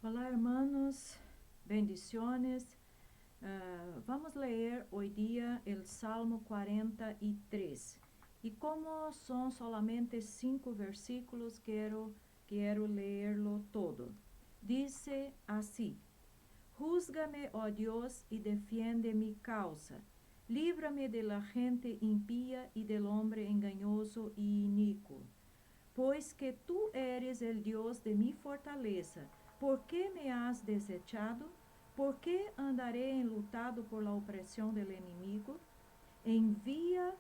Olá, hermanos, bendiciones. Vamos ler hoy día el Salmo 43. Y como son solamente 5 versículos, quiero leerlo todo. Dice así: Júzgame, oh Dios, y defiende mi causa. Líbrame de la gente impía y del hombre engañoso y inicuo. Pois que tú eres el Dios de mi fortaleza, ¿por qué me has desechado? ¿Por qué andaré enlutado por la opresión del enemigo? Envía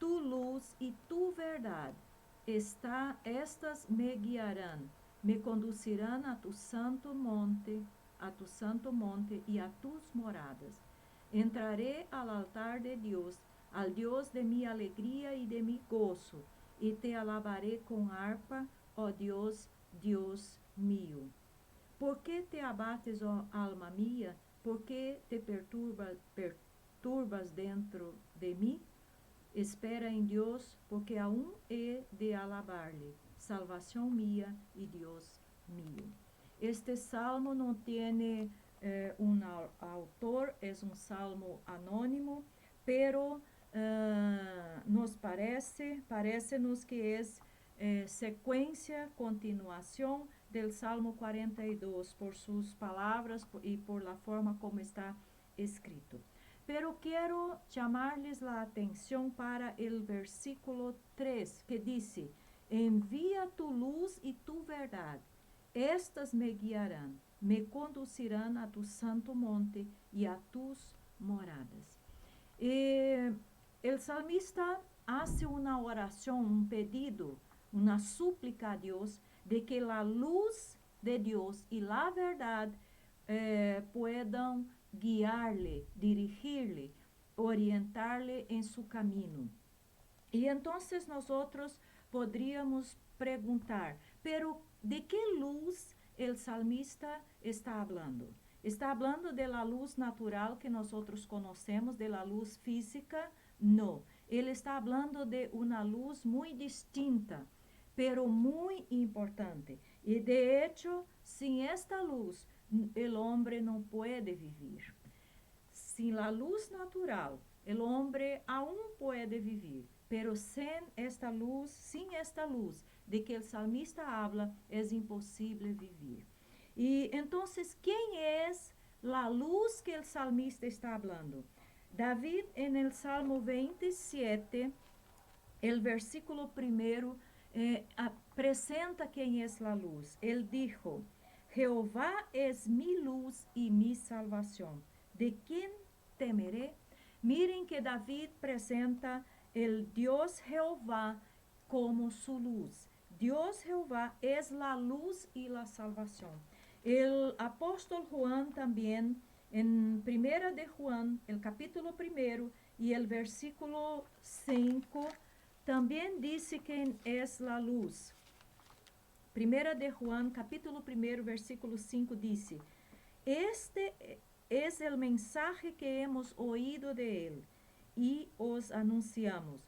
tu luz y tu verdad. Estas me guiarán, me conducirán a tu santo monte y a tus moradas. Entraré al altar de Dios, al Dios de mi alegría y de mi gozo, y te alabaré con arpa, oh Dios, Dios mío. ¿Por qué te abates, oh alma mía? ¿Por qué te perturbas dentro de mí? Espera en Dios, porque aún he de alabarle, salvación mía y Dios mío. Este salmo no tiene un autor, es un salmo anónimo, pero parece-nos que es sequência, continuação del Salmo 42, por suas palavras e por la forma como está escrito. Pero quiero llamarles la atención para el versículo 3, que dice: Envía tu luz y tu verdad, estas me guiarán, me conducirán a tu santo monte y a tus moradas. El salmista hace una oración, un pedido, una súplica a Dios de que la luz de Dios y la verdad puedan guiarle, dirigirle, orientarle en su camino. Y entonces nosotros podríamos preguntar, pero ¿de qué luz el salmista está hablando? ¿Está hablando de la luz natural que nosotros conocemos, de la luz física? No, él está hablando de una luz muy distinta, pero muy importante. Y de hecho, sin esta luz, el hombre no puede vivir. Sin la luz natural, el hombre aún puede vivir, pero sin esta luz de que el salmista habla, es imposible vivir. Y entonces, ¿quién es la luz que el salmista está hablando? David en el Salmo 27, el versículo primero, presenta quién es la luz. Él dijo: Jehová es mi luz y mi salvación. ¿De quién temeré? Miren que David presenta el Dios Jehová como su luz. Dios Jehová es la luz y la salvación. El apóstol Juan también, en Primera de Juan, el capítulo primero y el versículo 5, también dice quién es la luz. Primera de Juan, capítulo primero, versículo 5 dice: Este es el mensaje que hemos oído de él y os anunciamos.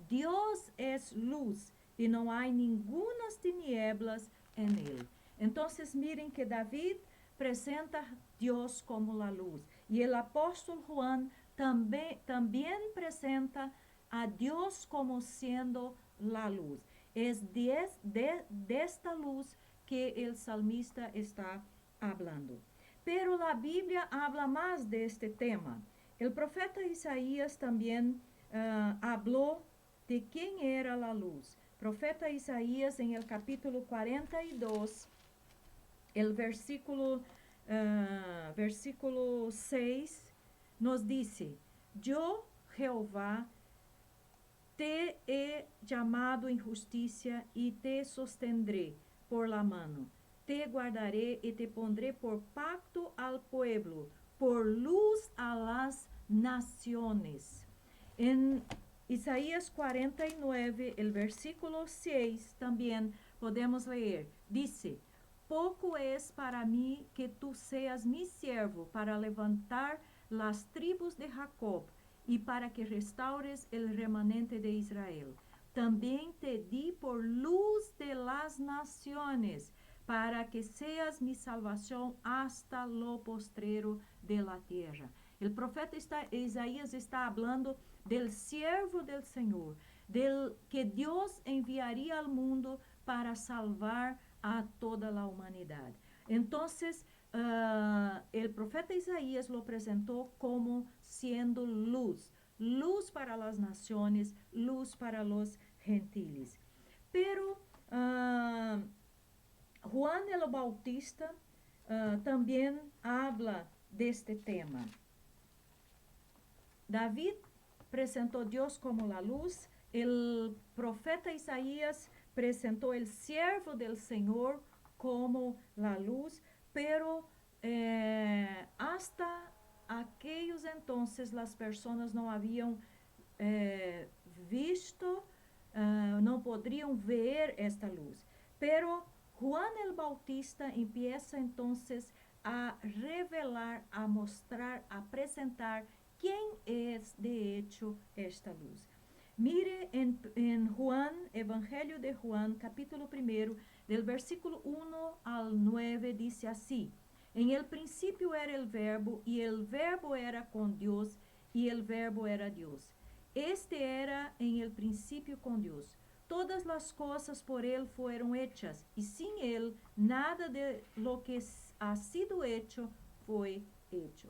Dios es luz y no hay ningunas tinieblas en él. Entonces miren que David presenta a Dios como la luz y el apóstol Juan también presenta a Dios como siendo la luz. Es de esta luz que el salmista está hablando. Pero la Biblia habla más de este tema. El profeta Isaías también habló de quién era la luz. Profeta Isaías en el capítulo 42, el versículo 6, nos dice: Yo, Jehová, te he llamado en justicia y te sostendré por la mano. Te guardaré y te pondré por pacto al pueblo, por luz a las naciones. En Isaías 49, el versículo 6, también podemos leer, dice: Poco es para mí que tú seas mi siervo para levantar las tribus de Jacob y para que restaures el remanente de Israel. También te di por luz de las naciones, para que seas mi salvación hasta lo postrero de la tierra. El profeta Isaías está hablando del siervo del Señor, del que Dios enviaría al mundo para salvar a toda la humanidad. Entonces, el profeta Isaías lo presentó como siendo luz, luz para las naciones, luz para los gentiles. Pero Juan el Bautista también habla de este tema. David presentó a Dios como la luz, el profeta Isaías presentó el siervo del Señor como la luz, pero hasta aquellos entonces las personas no habían visto, no podrían ver esta luz. Pero Juan el Bautista empieza entonces a revelar, a mostrar, a presentar quién es de hecho esta luz. Mire en Juan, Evangelio de Juan, capítulo 1, del versículo 1 al 9, dice así: en el principio era el verbo, y el verbo era con Dios, y el verbo era Dios. Este era en el principio con Dios. Todas las cosas por él fueron hechas, y sin él nada de lo que ha sido hecho fue hecho.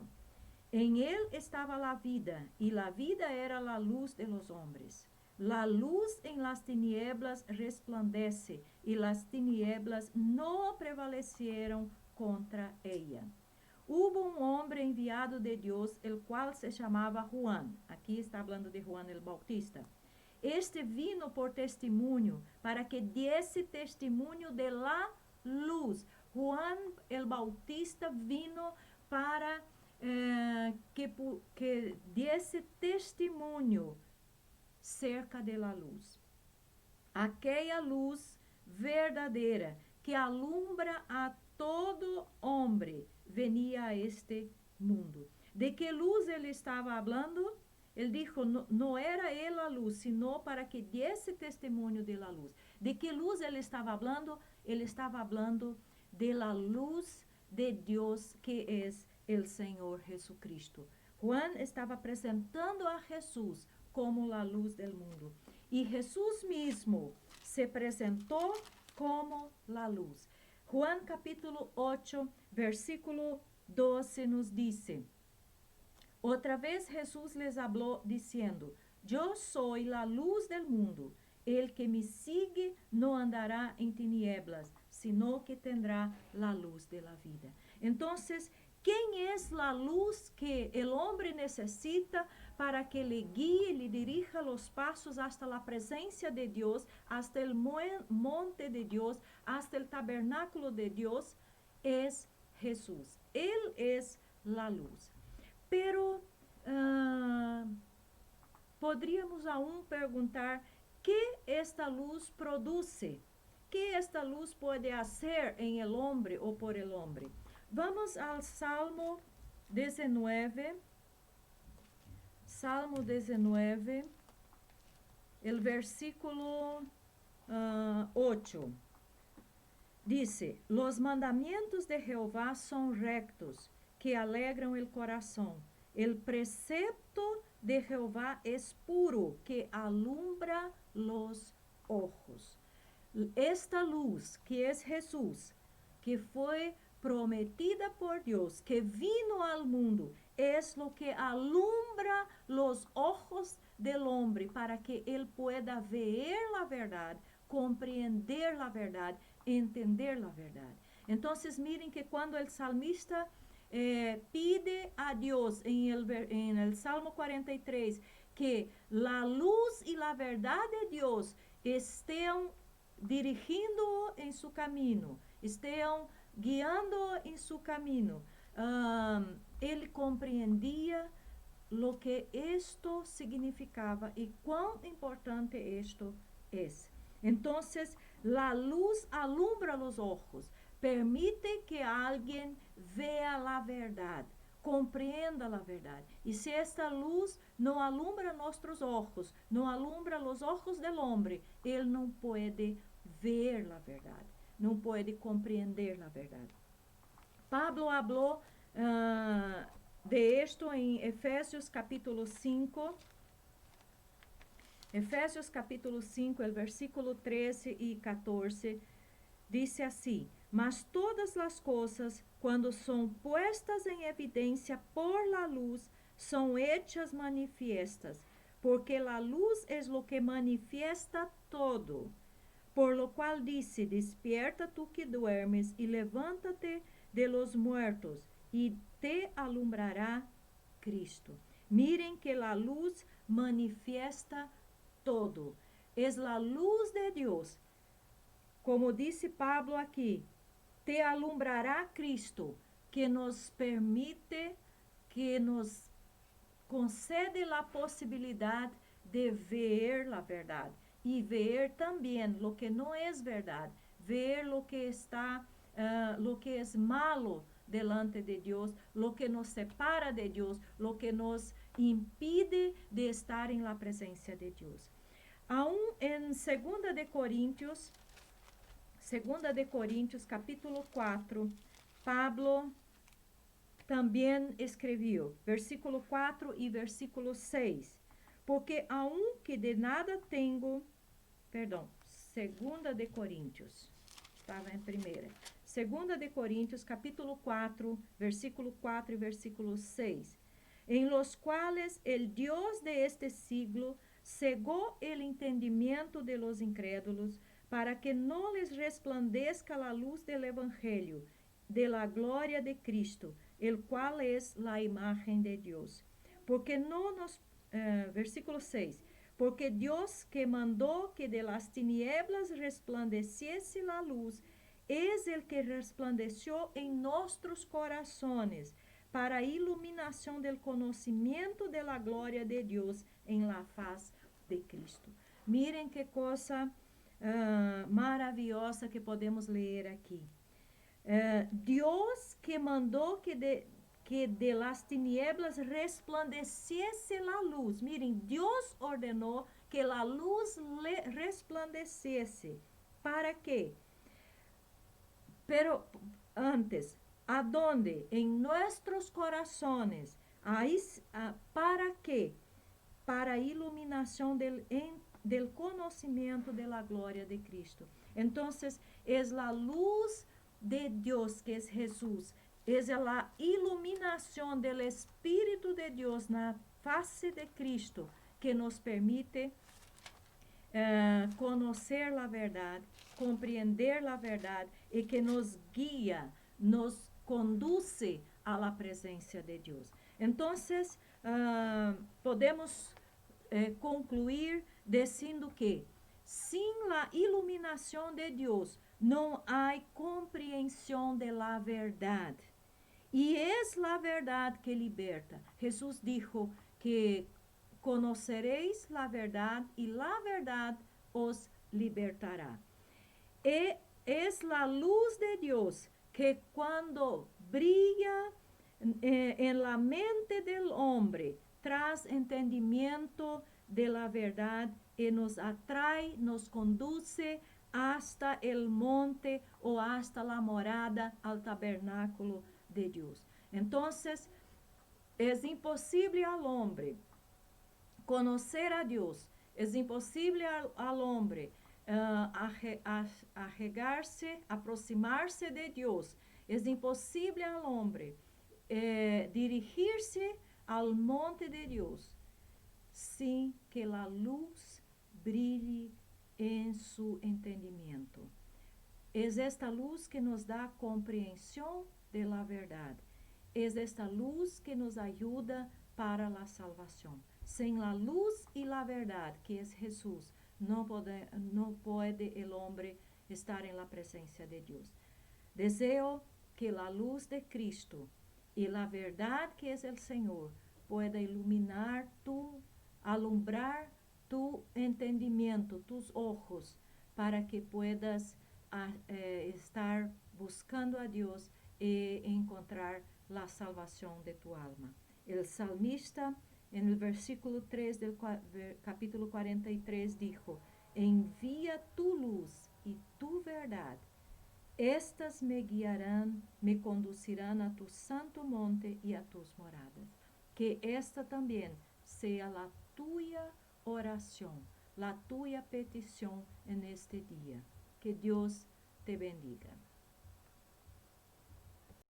En él estaba la vida, y la vida era la luz de los hombres. La luz en las tinieblas resplandece, y las tinieblas no prevalecieron contra ella. Hubo un hombre enviado de Dios, el cual se llamaba Juan. Aquí está hablando de Juan el Bautista. Este vino por testimonio, para que diese testimonio de la luz. Juan el Bautista vino para que diese testimonio cerca de la luz. Aquella luz verdadeira que alumbra a todo hombre venía a este mundo. ¿De qué luz él estaba hablando? Él dijo, no era él la luz, sino para que diese testimonio de la luz. ¿De qué luz él estaba hablando? Él estaba hablando de la luz de Dios, que es el Señor Jesucristo. Juan estaba presentando a Jesús como la luz del mundo. Y Jesús mismo se presentó como la luz. Juan capítulo 8, versículo 12 nos dice: otra vez Jesús les habló diciendo: yo soy la luz del mundo. El que me sigue no andará en tinieblas, sino que tendrá la luz de la vida. Entonces, ¿quién es la luz que el hombre necesita para que le guíe, le dirija los pasos hasta la presencia de Dios, hasta el monte de Dios, hasta el tabernáculo de Dios? Es Jesús. Él es la luz. Pero podríamos aún preguntar, ¿qué esta luz produce? ¿Qué esta luz puede hacer en el hombre o por el hombre? Vamos al Salmo 19. Salmo 19, el versículo 8. Dice: los mandamientos de Jehová son rectos, que alegran el corazón. El precepto de Jehová es puro, que alumbra los ojos. Esta luz, que es Jesús, que fue prometida por Dios, que vino al mundo, es lo que alumbra los ojos del hombre para que él pueda ver la verdad, compreender la verdad, entender la verdad. Entonces miren que cuando el salmista pide a Dios en el Salmo 43 que la luz y la verdad de Dios estén dirigindo en su camino, estén guiando en su camino, él comprendía lo que esto significaba y cuán importante esto es. Entonces, la luz alumbra los ojos, permite que alguien vea la verdad, comprenda la verdad. Y si esta luz no alumbra nuestros ojos, no alumbra los ojos del hombre, él no puede ver la verdad. não pode compreender a verdade. Pablo falou de esto em Efésios capítulo 5. Efésios capítulo 5, el versículo 13 e 14, dice assim: mas todas as coisas, quando são puestas em evidência por la luz, são hechas manifiestas, porque la luz es lo que manifiesta todo. Por lo cual dice: despierta tú que duermes, y levántate de los muertos, y te alumbrará Cristo. Miren que la luz manifiesta todo. Es la luz de Dios. Como dice Pablo aquí, te alumbrará Cristo, que nos permite, que nos concede la posibilidad de ver la verdad y ver también lo que no es verdad, ver lo que está, lo que es malo delante de Dios, lo que nos separa de Dios, lo que nos impide de estar en la presencia de Dios. Aún en 2 de Coríntios capítulo 4, Pablo também escreveu, versículo 4 e versículo 6, porque aunque de nada tenho, 2 de Coríntios, estava em primeira, 2 de Coríntios, capítulo 4, versículo 4 e versículo 6, em los quales el Dios de este siglo cegó el entendimiento de los incrédulos, para que no les resplandezca la luz del evangelio, de la gloria de Cristo, el cual es la imagen de Dios. Porque no nos, versículo 6, porque Dios que mandó que de las tinieblas resplandeciese la luz, es el que resplandeció en nuestros corazones, para a iluminação del conhecimento de la glória de Deus em la faz de Cristo. Miren que coisa maravilhosa que podemos ler aqui. Deus que mandou que de las tinieblas resplandeciese la luz. Miren, Deus ordenou que a luz resplandecesse. ¿Para quê? Pero antes, ¿adonde? En nuestros corazones. Ahí, ¿para qué? Para a iluminação del conhecimento de la glória de Cristo. Entonces, es la luz de Dios, que es Jesús, es la iluminación del Espíritu de Dios na face de Cristo, que nos permite conocer la verdad, compreender la verdad, y que nos guía, nos conduce a la presencia de Dios. Entonces, podemos concluir dizendo que sin la iluminación de Dios no hay comprensión de la verdad. Y es la verdad que liberta. Jesús dijo que conoceréis la verdad y la verdad os libertará. Y es la luz de Dios que cuando brilla en la mente del hombre, traz entendimiento de la verdad y nos atrae, nos conduce hasta el monte o hasta la morada, al tabernáculo de Dios. Entonces, es imposible al hombre conocer a Dios, es imposible al hombre aproximarse de Dios, es imposible al hombre dirigirse al monte de Dios sin que la luz brille en su entendimiento. Es esta luz que nos da compreensão de la verdad. Es esta luz que nos ayuda para la salvación. Sem la luz y la verdad, que es Jesús, no puede el hombre estar en la presencia de Dios. Deseo que la luz de Cristo y la verdad que es el Señor pueda iluminar alumbrar tu entendimiento, tus ojos, para que puedas estar buscando a Dios e encontrar la salvación de tu alma. El salmista, en el versículo 3 del capítulo 43, dijo: envía tu luz y tu verdad, Estas me guiarán, me conducirán a tu santo monte y a tus moradas. Que esta también sea la tuya oración, la tuya petición en este día. Que Dios te bendiga.